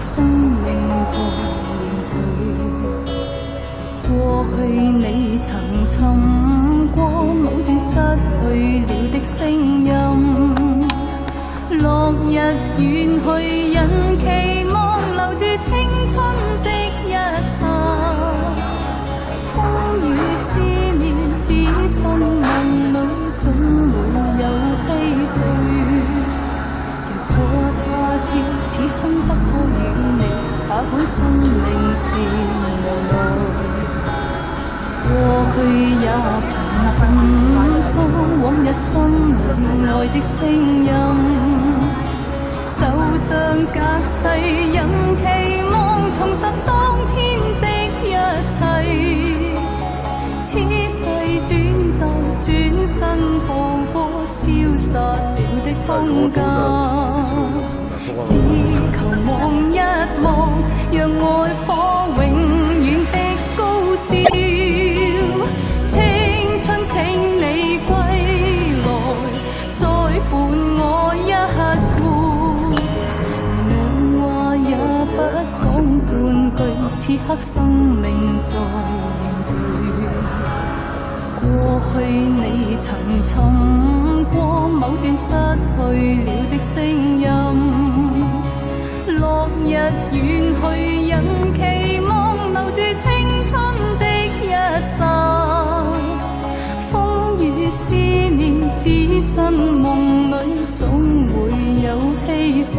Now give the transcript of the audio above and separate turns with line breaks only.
生命在凝聚。過去你曾尋過某段失去了的聲音，落日遠去，人期望留住青春的一剎。風雨思念，只身夢裏總會有唏噓。如果他知此生不可與你，他本生命是無奈。過去也曾盡訴往日心裏愛的聲音，就像隔世人期望重拾當天的一切。此世短暫，轉身步過消失了的空間，只求望一望，讓愛火永遠的高燒。青春請你歸來，再伴我一哭，兩話也不講半句，此刻生命在凝聚。過去你曾尋過某段失去了的聲音，落日遠去，人期望留住青春的一剎。風雨思念，只身夢裏總會有唏噓。